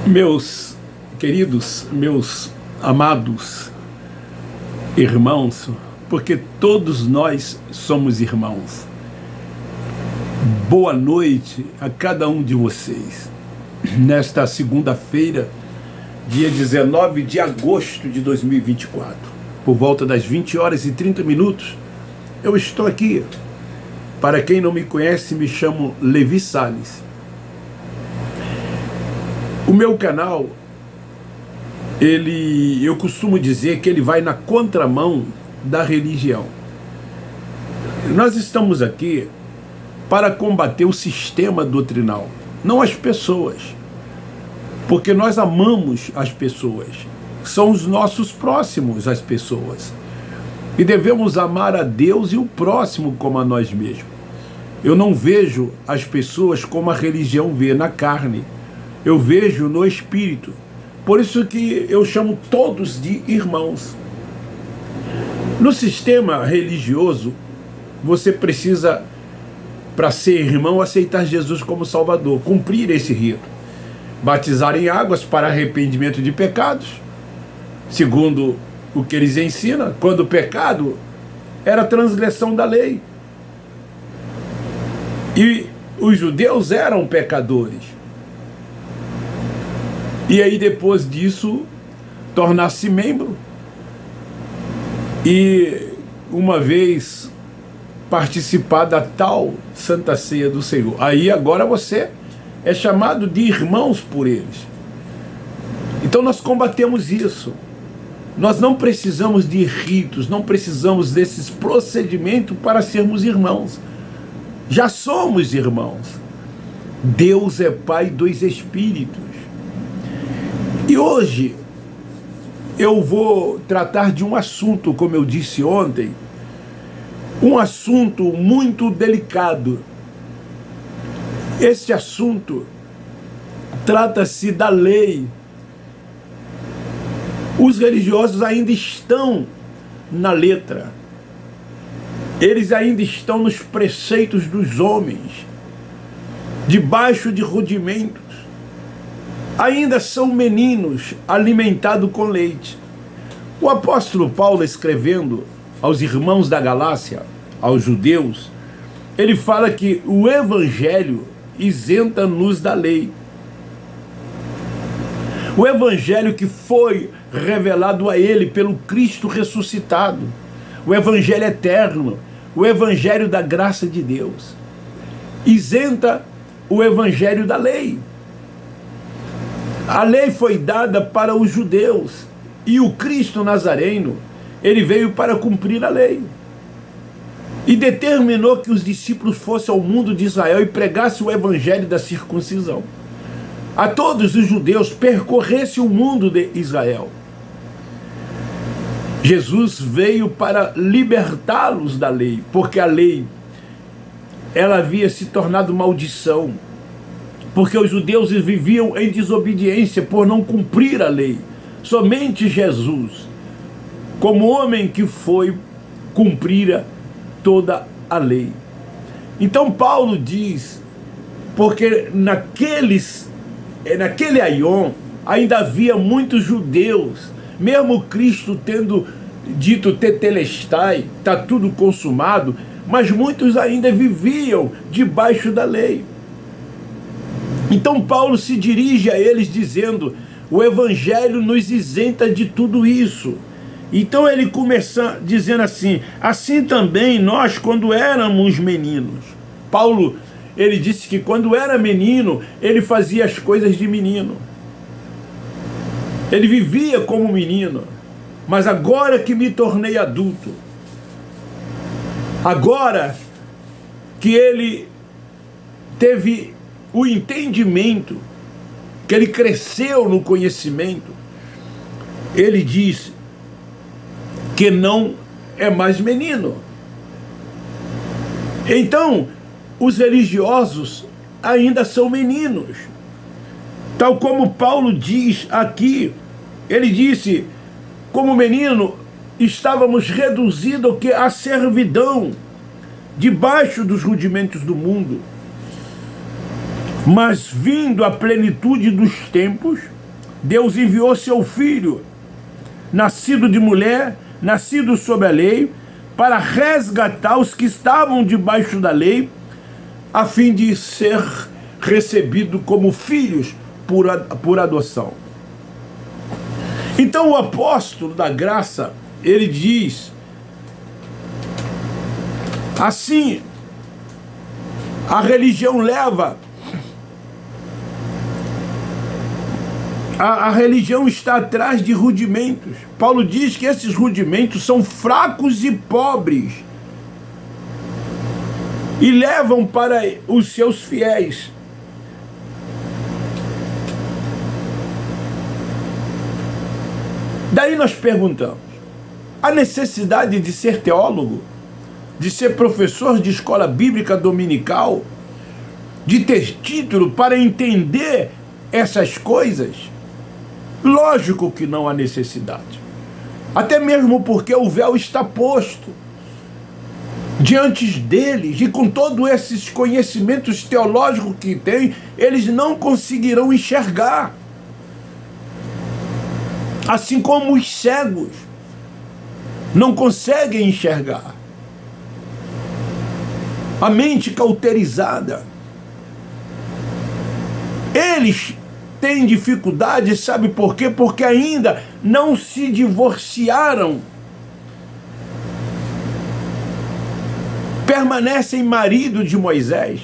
Meus queridos, meus amados irmãos, porque todos nós somos irmãos. Boa noite a cada um de vocês. Nesta segunda-feira, dia 19 de agosto de 2024, por volta das 20 horas e 30 minutos, eu estou aqui. Para quem não me conhece, me chamo Levi Salles. O meu canal, eu costumo dizer que ele vai na contramão da religião. Nós estamos aqui para combater o sistema doutrinal, não as pessoas, porque nós amamos as pessoas, são os nossos próximos as pessoas, e devemos amar a Deus e o próximo como a nós mesmos. Eu não vejo as pessoas como a religião vê, na carne. Eu vejo no espírito. Por isso que eu chamo todos de irmãos. No sistema religioso, você precisa, para ser irmão, aceitar Jesus como Salvador, cumprir esse rito. Batizar em águas para arrependimento de pecados, segundo o que eles ensinam, quando o pecado era transgressão da lei. E os judeus eram pecadores. E aí depois disso, tornar-se membro e uma vez participar da tal Santa Ceia do Senhor. Aí agora você é chamado de irmãos por eles. Então nós combatemos isso. Nós não precisamos de ritos, não precisamos desses procedimentos para sermos irmãos. Já somos irmãos. Deus é Pai dos Espíritos. E hoje eu vou tratar de um assunto, como eu disse ontem, um assunto muito delicado. Esse assunto trata-se da lei. Os religiosos ainda estão na letra. Eles ainda estão nos preceitos dos homens, debaixo de rudimentos. Ainda são meninos alimentados com leite. O apóstolo Paulo, escrevendo aos irmãos da Galácia, aos judeus, ele fala que o evangelho isenta-nos da lei. O evangelho que foi revelado a ele pelo Cristo ressuscitado, o evangelho eterno, o evangelho da graça de Deus, isenta o evangelho da lei. A lei foi dada para os judeus e o Cristo Nazareno, ele veio para cumprir a lei. E determinou que os discípulos fossem ao mundo de Israel e pregassem o evangelho da circuncisão. A todos os judeus percorressem o mundo de Israel. Jesus veio para libertá-los da lei, porque a lei, ela havia se tornado maldição. Porque os judeus viviam em desobediência por não cumprir a lei. Somente Jesus, como homem que foi, cumprira toda a lei. Então Paulo diz, porque naquele aion ainda havia muitos judeus, mesmo Cristo tendo dito tetelestai, está tudo consumado, mas muitos ainda viviam debaixo da lei. Então Paulo se dirige a eles dizendo, o evangelho nos isenta de tudo isso. Então ele começa dizendo assim também nós quando éramos meninos. Paulo, ele disse que quando era menino, ele fazia as coisas de menino. Ele vivia como menino, mas agora que me tornei adulto, agora que ele teve o entendimento, que ele cresceu no conhecimento, ele diz que não é mais menino. Então, os religiosos ainda são meninos. Tal como Paulo diz aqui, ele disse, como menino, estávamos reduzidos à servidão, debaixo dos rudimentos do mundo. Mas vindo a plenitude dos tempos, Deus enviou seu Filho, nascido de mulher, nascido sob a lei, para resgatar os que estavam debaixo da lei, a fim de ser recebido como filhos por adoção. Então o apóstolo da graça, ele diz assim: a religião leva, a religião está atrás de rudimentos. Paulo diz que esses rudimentos são fracos e pobres e levam para os seus fiéis. Daí nós perguntamos: a necessidade de ser teólogo, de ser professor de escola bíblica dominical, de ter título para entender essas coisas? Lógico que não há necessidade. Até mesmo porque o véu está posto diante deles, e com todos esses conhecimentos teológicos que têm, eles não conseguirão enxergar. Assim como os cegos não conseguem enxergar. A mente cauterizada. Eles têm dificuldade, sabe por quê? Porque ainda não se divorciaram. Permanecem marido de Moisés.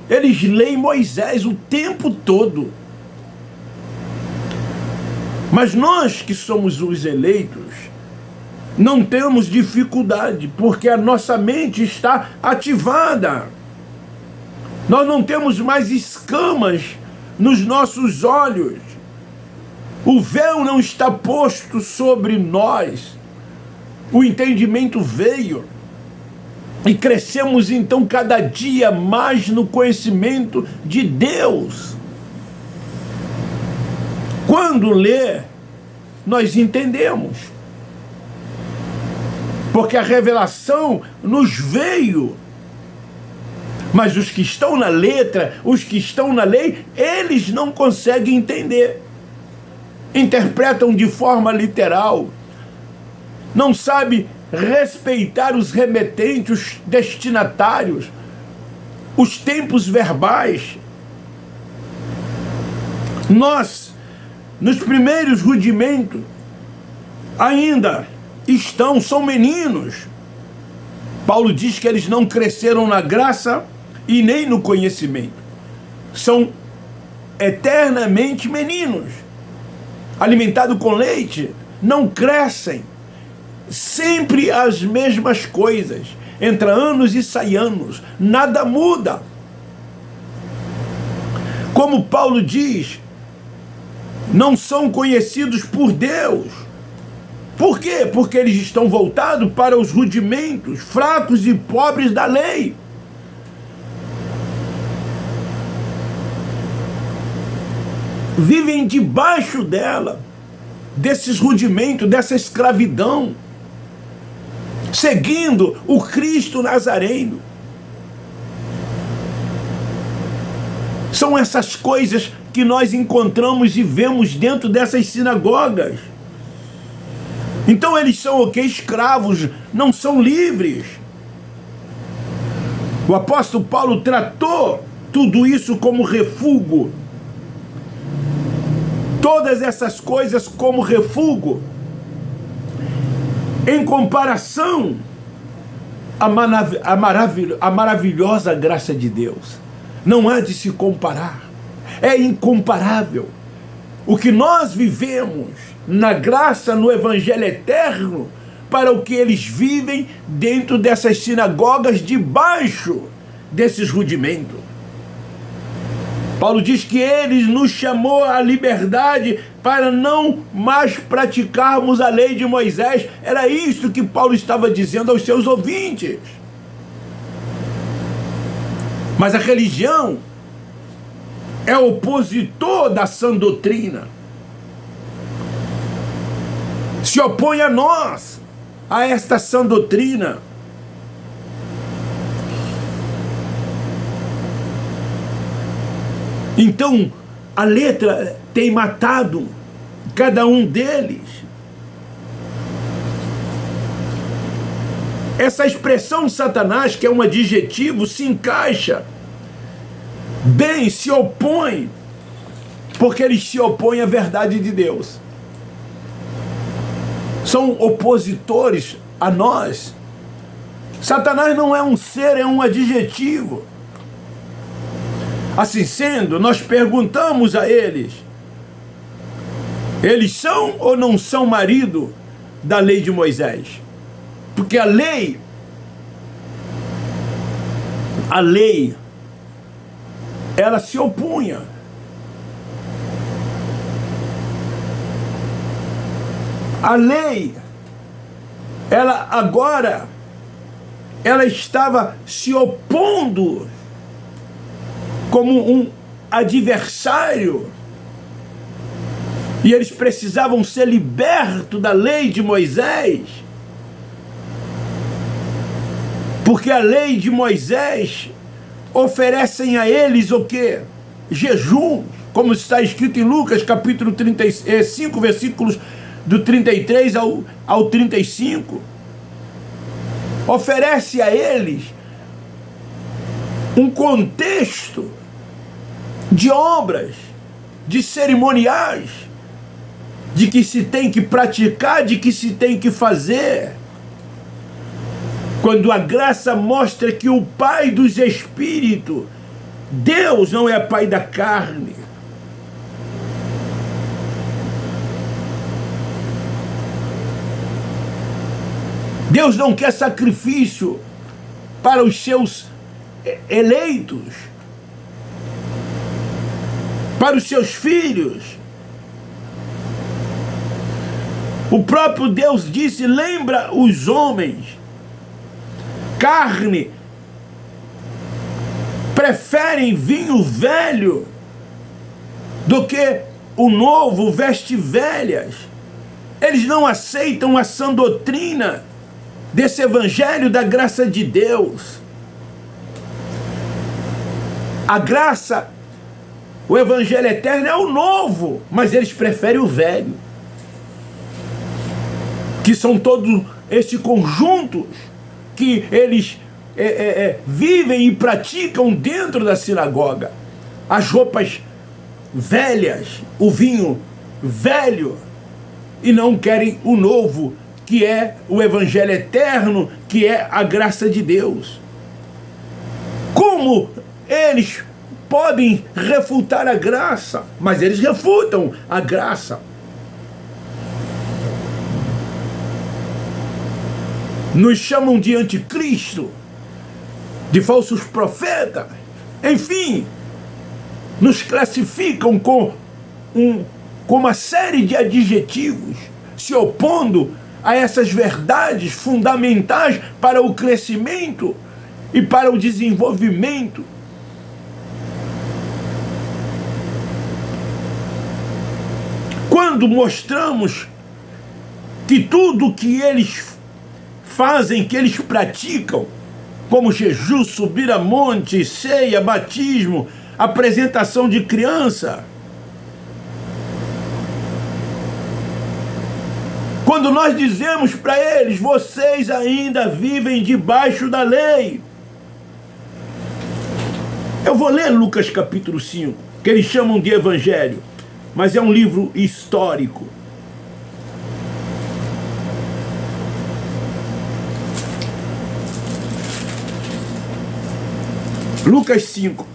Eles leem Moisés o tempo todo. Mas nós que somos os eleitos, não temos dificuldade, porque a nossa mente está ativada. Nós não temos mais escamas nos nossos olhos. O véu não está posto sobre nós. O entendimento veio. E crescemos então cada dia mais no conhecimento de Deus. Quando lê, nós entendemos. Porque a revelação nos veio. Mas os que estão na letra, os que estão na lei, eles não conseguem entender. Interpretam de forma literal. Não sabem respeitar os remetentes, os destinatários, os tempos verbais. Nós, nos primeiros rudimentos, ainda são meninos. Paulo diz que eles não cresceram na graça e nem no conhecimento. São eternamente meninos. Alimentados com leite, não crescem. Sempre as mesmas coisas. Entra anos e sai anos. Nada muda. Como Paulo diz, não são conhecidos por Deus. Por quê? Porque eles estão voltados para os rudimentos fracos e pobres da lei. Vivem debaixo dela, desses rudimentos, dessa escravidão, seguindo o Cristo Nazareno. São essas coisas que nós encontramos e vemos dentro dessas sinagogas. Então eles são o quê? Escravos, não são livres. O apóstolo Paulo tratou tudo isso como refúgio. Todas essas coisas como refúgio. Em comparação à maravilhosa graça de Deus. Não há de se comparar. É incomparável. O que nós vivemos na graça, no evangelho eterno, para o que eles vivem dentro dessas sinagogas, debaixo desses rudimentos. Paulo diz que ele nos chamou à liberdade para não mais praticarmos a lei de Moisés. Era isso que Paulo estava dizendo aos seus ouvintes. Mas a religião é opositor da sã doutrina. Se opõe a nós, a esta sã doutrina. Então, a letra tem matado cada um deles. Essa expressão de Satanás, que é um adjetivo, se encaixa bem, se opõe, porque eles se opõem à verdade de Deus. São opositores a nós. Satanás não é um ser, é um adjetivo. Assim sendo, nós perguntamos a eles: eles são ou não são marido da lei de Moisés? Porque a lei, ela se opunha. A lei, ela estava se opondo como um adversário. E eles precisavam ser libertos da lei de Moisés. Porque a lei de Moisés oferecem a eles o quê? Jejum, como está escrito em Lucas, capítulo 35, versículos do 33 ao 35. Oferece a eles um contexto de obras, de cerimoniais, de que se tem que praticar, de que se tem que fazer. Quando a graça mostra que o Pai dos Espíritos, Deus não é Pai da carne. Deus não quer sacrifício para os seus eleitos, para os seus filhos. O próprio Deus disse: lembra os homens, carne, preferem vinho velho do que o novo, veste velhas. Eles não aceitam a sã doutrina desse evangelho da graça de Deus. A graça, o evangelho eterno é o novo, mas eles preferem o velho, que são todos esses conjuntos que eles vivem e praticam dentro da sinagoga. As roupas velhas, o vinho velho, e não querem o novo, que é o evangelho eterno, que é a graça de Deus. Como eles podem refutar a graça? Mas eles refutam a graça. Nos chamam de anticristo, de falsos profetas, enfim, nos classificam com uma série de adjetivos, se opondo a essas verdades fundamentais para o crescimento e para o desenvolvimento. Quando mostramos que tudo que eles fazem, que eles praticam, como jejum, subir a monte, ceia, batismo, apresentação de criança, quando nós dizemos para eles: vocês ainda vivem debaixo da lei. Eu vou ler Lucas capítulo 5, que eles chamam de evangelho, mas é um livro histórico. Lucas 5,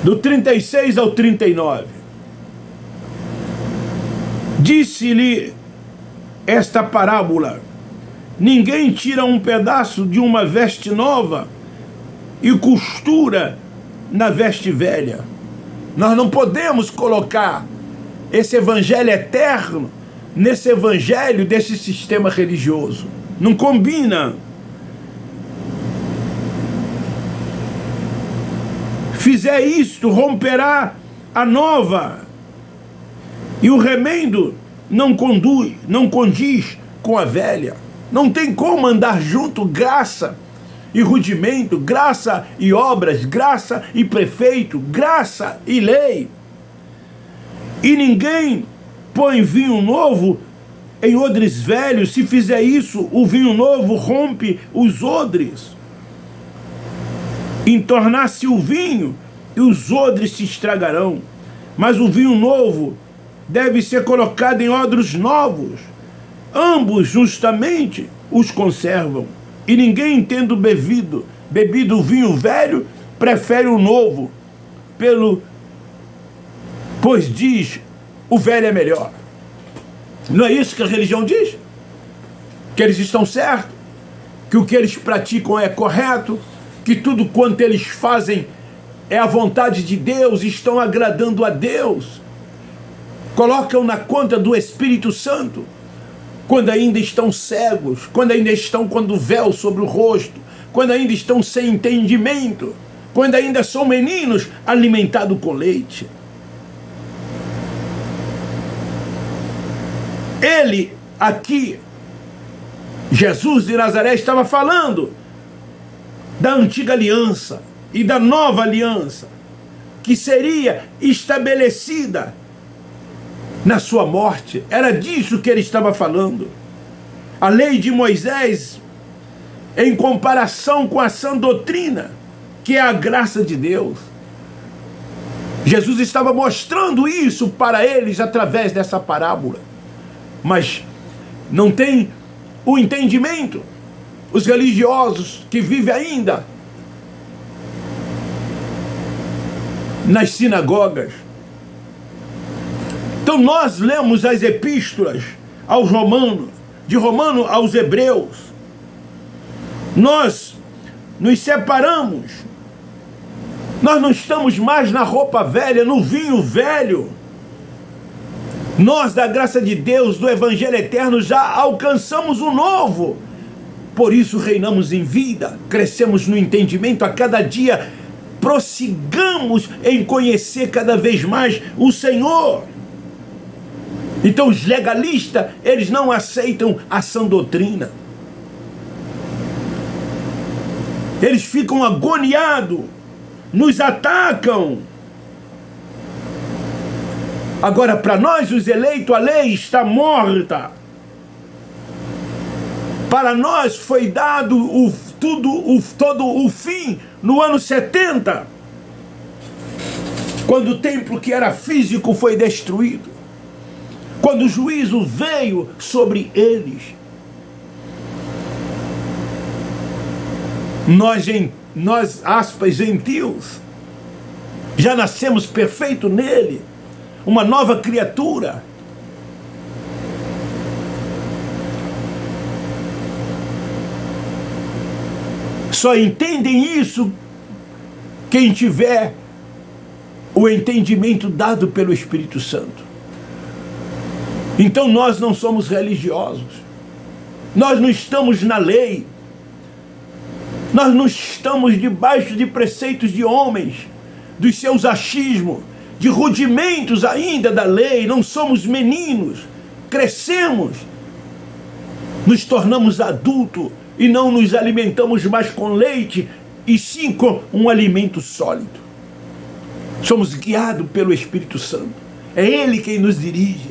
do 36 ao 39. Disse-lhe esta parábola: ninguém tira um pedaço de uma veste nova e costura na veste velha. Nós não podemos colocar esse evangelho eterno nesse evangelho desse sistema religioso. Não combina. Fizer isto, romperá a nova, e o remendo não condiz com a velha. Não tem como andar junto graça e rudimento, graça e obras, graça e prefeito, graça e lei. E ninguém põe vinho novo em odres velhos. Se fizer isso, o vinho novo rompe os odres, entornar-se o vinho, e os odres se estragarão. Mas o vinho novo deve ser colocado em odres novos. Ambos justamente os conservam. E ninguém, tendo bebido o vinho velho, prefere o novo, pois diz, o velho é melhor. Não é isso que a religião diz? Que eles estão certos, que o que eles praticam é correto, que tudo quanto eles fazem é a vontade de Deus, estão agradando a Deus. Colocam na conta do Espírito Santo, quando ainda estão cegos, quando ainda estão com o véu sobre o rosto, quando ainda estão sem entendimento, quando ainda são meninos alimentados com leite. Ele aqui, Jesus de Nazaré, estava falando da antiga aliança e da nova aliança, que seria estabelecida na sua morte. Era disso que ele estava falando. A lei de Moisés, em comparação com a sã doutrina, que é a graça de Deus. Jesus estava mostrando isso para eles através dessa parábola. Mas não tem o entendimento. Os religiosos que vivem ainda nas sinagogas. Então nós lemos as epístolas aos romanos, de Romano aos hebreus. Nós nos separamos. Nós não estamos mais na roupa velha, no vinho velho. Nós, da graça de Deus, do Evangelho eterno, já alcançamos o novo. Por isso reinamos em vida, crescemos no entendimento a cada dia, prossigamos em conhecer cada vez mais o Senhor. Então os legalistas, eles não aceitam a sã doutrina. Eles ficam agoniados, nos atacam. Agora, para nós, os eleitos, a lei está morta. Para nós foi dado todo o fim no ano 70, quando o templo que era físico foi destruído, quando o juízo veio sobre eles. Nós, aspas, gentios, já nascemos perfeito nele, uma nova criatura. Só entendem isso quem tiver o entendimento dado pelo Espírito Santo. Então nós não somos religiosos. Nós não estamos na lei. Nós não estamos debaixo de preceitos de homens, dos seus achismos, de rudimentos ainda da lei. Não somos meninos. Crescemos. Nos tornamos adultos e não nos alimentamos mais com leite, e sim com um alimento sólido. Somos guiados pelo Espírito Santo. É Ele quem nos dirige.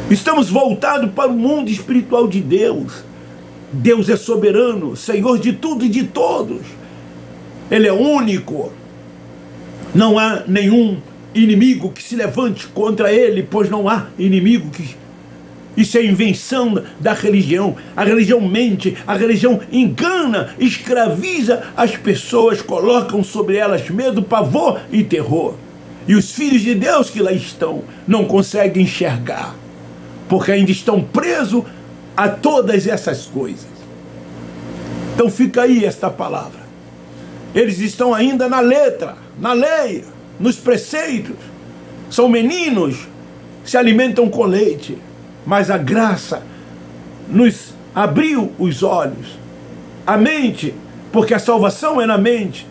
Estamos voltados para o mundo espiritual de Deus. Deus é soberano, Senhor de tudo e de todos. Ele é único. Não há nenhum inimigo que se levante contra Ele, pois não há inimigo que... Isso é invenção da religião. A religião mente, a religião engana, escraviza as pessoas, colocam sobre elas medo, pavor e terror. E os filhos de Deus que lá estão não conseguem enxergar, porque ainda estão presos a todas essas coisas. Então fica aí esta palavra. Eles estão ainda na letra, na lei, nos preceitos. São meninos, se alimentam com leite. Mas a graça nos abriu os olhos, a mente, porque a salvação é na mente.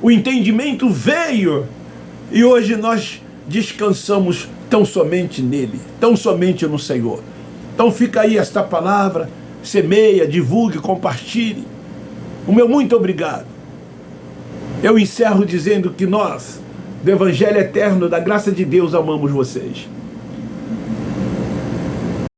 O entendimento veio e hoje nós descansamos tão somente nele, tão somente no Senhor. Então fica aí esta palavra, semeia, divulgue, compartilhe. O meu muito obrigado. Eu encerro dizendo que nós do Evangelho eterno, da graça de Deus, amamos vocês.